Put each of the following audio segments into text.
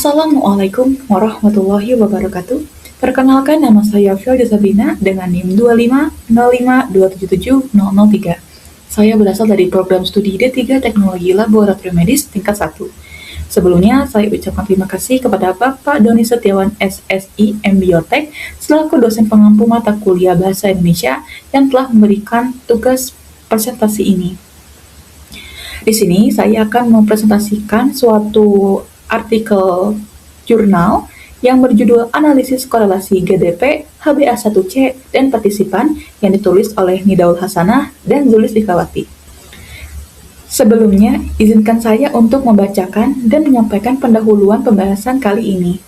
Assalamualaikum warahmatullahi wabarakatuh. Perkenalkan, nama saya Filda Sabrina dengan NIM 25052770003. Saya berasal dari program studi D3 Teknologi Laboratorium Medis tingkat 1. Sebelumnya, saya ucapkan terima kasih kepada Bapak Doni Setiawan SSI MBiotek selaku dosen pengampu mata kuliah Bahasa Indonesia yang telah memberikan tugas presentasi ini. Di sini saya akan mempresentasikan suatu artikel jurnal yang berjudul Analisis Korelasi GDP, HbA1c, dan Partisipan yang ditulis oleh Nidaul Hasanah dan Zulis Ikawati. Sebelumnya, izinkan saya untuk membacakan dan menyampaikan pendahuluan pembahasan kali ini.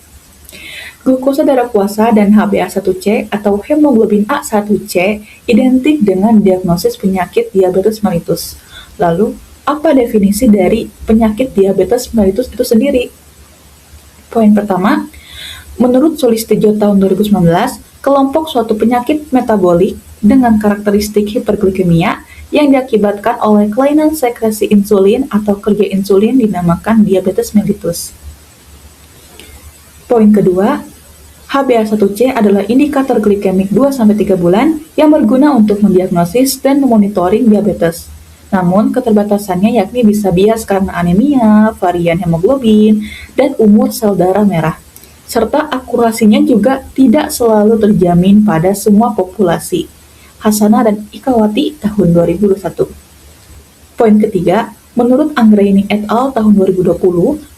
Glukosa darah puasa dan HbA1c atau hemoglobin A1c identik dengan diagnosis penyakit diabetes mellitus. Lalu, apa definisi dari penyakit diabetes mellitus itu sendiri? Poin pertama, menurut Sulistyo tahun 2019, kelompok suatu penyakit metabolik dengan karakteristik hiperglikemia yang diakibatkan oleh kelainan sekresi insulin atau kerja insulin dinamakan diabetes mellitus. Poin kedua, HbA1c adalah indikator glikemik 2-3 bulan yang berguna untuk mendiagnosis dan memonitoring diabetes. Namun, keterbatasannya yakni bisa bias karena anemia, varian hemoglobin, dan umur sel darah merah. Serta akurasinya juga tidak selalu terjamin pada semua populasi. Hasanah dan Ikawati tahun 2021. Poin ketiga, menurut Anggraini et al. Tahun 2020,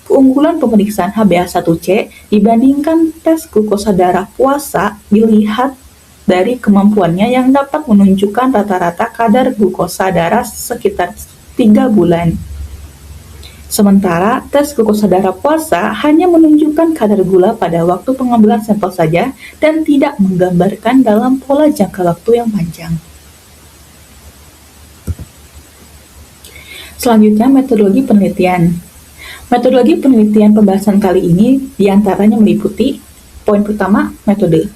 keunggulan pemeriksaan HbA1c dibandingkan tes glukosa darah puasa dilihat dari kemampuannya yang dapat menunjukkan rata-rata kadar glukosa darah sekitar 3 bulan. Sementara tes glukosa darah puasa hanya menunjukkan kadar gula pada waktu pengambilan sampel saja dan tidak menggambarkan dalam pola jangka waktu yang panjang. Selanjutnya, metodologi penelitian. Metodologi penelitian pembahasan kali ini diantaranya meliputi poin pertama, metode.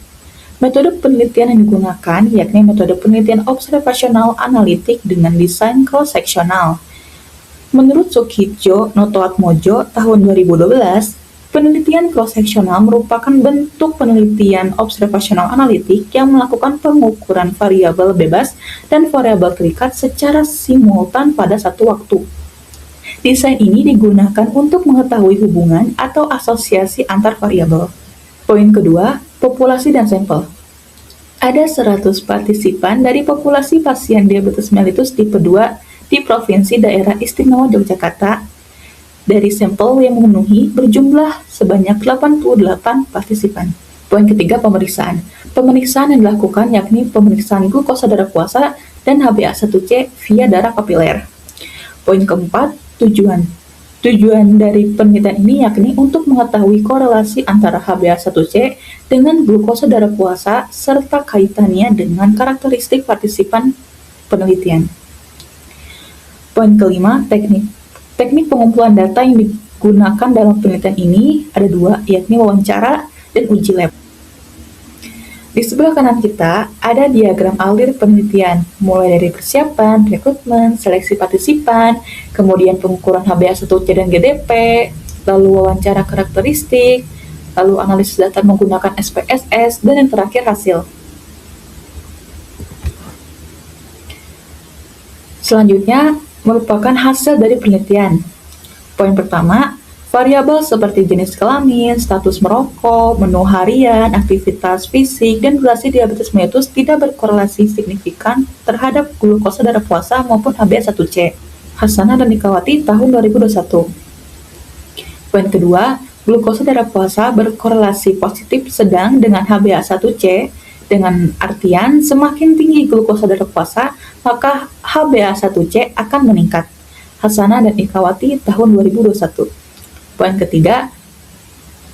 Metode penelitian yang digunakan yakni metode penelitian observasional analitik dengan desain cross-seksional. Menurut Sukitjo Notoatmojo tahun 2012, penelitian cross-seksional merupakan bentuk penelitian observasional analitik yang melakukan pengukuran variabel bebas dan variabel terikat secara simultan pada satu waktu. Desain ini digunakan untuk mengetahui hubungan atau asosiasi antar variabel. Poin kedua, populasi dan sampel. Ada 100 partisipan dari populasi pasien diabetes mellitus tipe 2 di Provinsi Daerah Istimewa Yogyakarta. Dari sampel yang memenuhi berjumlah sebanyak 88 partisipan. Poin ketiga, pemeriksaan. Pemeriksaan yang dilakukan yakni pemeriksaan glukosa darah puasa dan HbA1c via darah kapiler. Poin keempat, tujuan. Tujuan dari penelitian ini yakni untuk mengetahui korelasi antara HbA1c dengan glukosa darah puasa serta kaitannya dengan karakteristik partisipan penelitian. Poin kelima, teknik. Teknik pengumpulan data yang digunakan dalam penelitian ini ada dua, yakni wawancara dan uji lab. Di sebelah kanan kita ada diagram alir penelitian, mulai dari persiapan, rekrutmen, seleksi partisipan, kemudian pengukuran HbA1c dan GDP, lalu wawancara karakteristik, lalu analisis data menggunakan SPSS, dan yang terakhir hasil. Selanjutnya, merupakan hasil dari penelitian. Poin pertama, variabel seperti jenis kelamin, status merokok, menu harian, aktivitas fisik, dan durasi diabetes mellitus tidak berkorelasi signifikan terhadap glukosa darah puasa maupun HbA1c. Hasanah dan Ikawati tahun 2021. Poin kedua, glukosa darah puasa berkorelasi positif sedang dengan HbA1c, dengan artian semakin tinggi glukosa darah puasa, maka HbA1c akan meningkat. Hasanah dan Ikawati tahun 2021. Poin ketiga,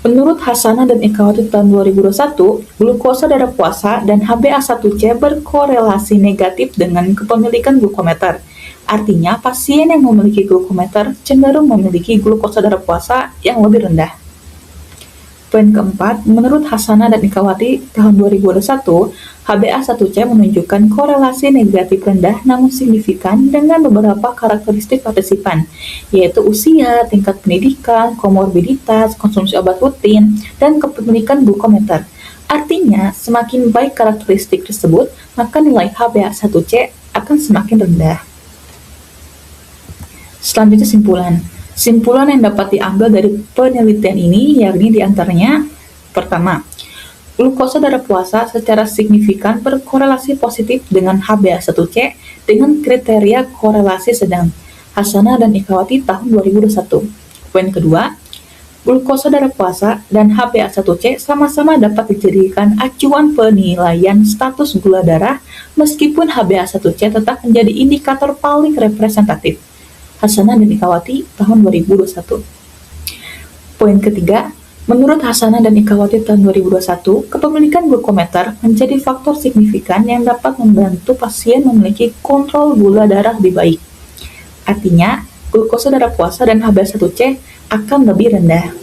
menurut Hasanah dan Ikawati tahun 2021, glukosa darah puasa dan HbA1c berkorelasi negatif dengan kepemilikan glukometer. Artinya, pasien yang memiliki glukometer cenderung memiliki glukosa darah puasa yang lebih rendah. Poin keempat, menurut Hasanah dan Ikawati tahun 2021, HbA1c menunjukkan korelasi negatif rendah namun signifikan dengan beberapa karakteristik partisipan, yaitu usia, tingkat pendidikan, komorbiditas, konsumsi obat rutin, dan kepemilikan glukometer. Artinya, semakin baik karakteristik tersebut, maka nilai HbA1c akan semakin rendah. Selanjutnya simpulan. Simpulan yang dapat diambil dari penelitian ini yakni diantaranya, pertama, glukosa darah puasa secara signifikan berkorelasi positif dengan HbA1c dengan kriteria korelasi sedang. Hasanah dan Ikawati tahun 2021. Poin kedua, glukosa darah puasa dan HbA1c sama-sama dapat dijadikan acuan penilaian status gula darah meskipun HbA1c tetap menjadi indikator paling representatif. Hasanah dan Ikawati tahun 2021. Poin ketiga, menurut Hasanah dan Ikawati tahun 2021, kepemilikan glukometer menjadi faktor signifikan yang dapat membantu pasien memiliki kontrol gula darah lebih baik. Artinya, glukosa darah puasa dan HbA1c akan lebih rendah.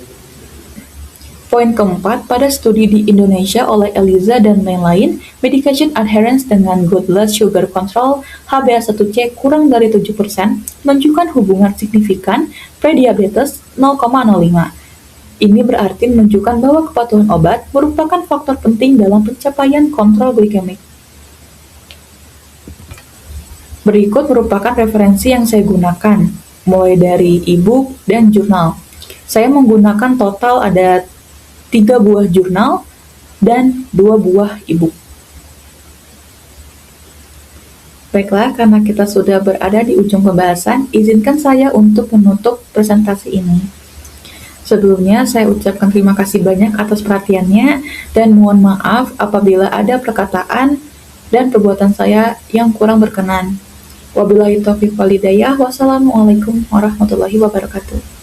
Poin keempat, pada studi di Indonesia oleh Eliza dan lain-lain, medication adherence dengan good blood sugar control HbA1c kurang dari 7% menunjukkan hubungan signifikan prediabetes 0,05. Ini berarti menunjukkan bahwa kepatuhan obat merupakan faktor penting dalam pencapaian kontrol glikemik. Berikut merupakan referensi yang saya gunakan, mulai dari e-book dan jurnal. Saya menggunakan total ada 3 buah jurnal dan 2 buah e-book. Baiklah, karena kita sudah berada di ujung pembahasan, izinkan saya untuk menutup presentasi ini. Sebelumnya, saya ucapkan terima kasih banyak atas perhatiannya dan mohon maaf apabila ada perkataan dan perbuatan saya yang kurang berkenan. Wabillahi taufiq wal hidayah. Wassalamualaikum warahmatullahi wabarakatuh.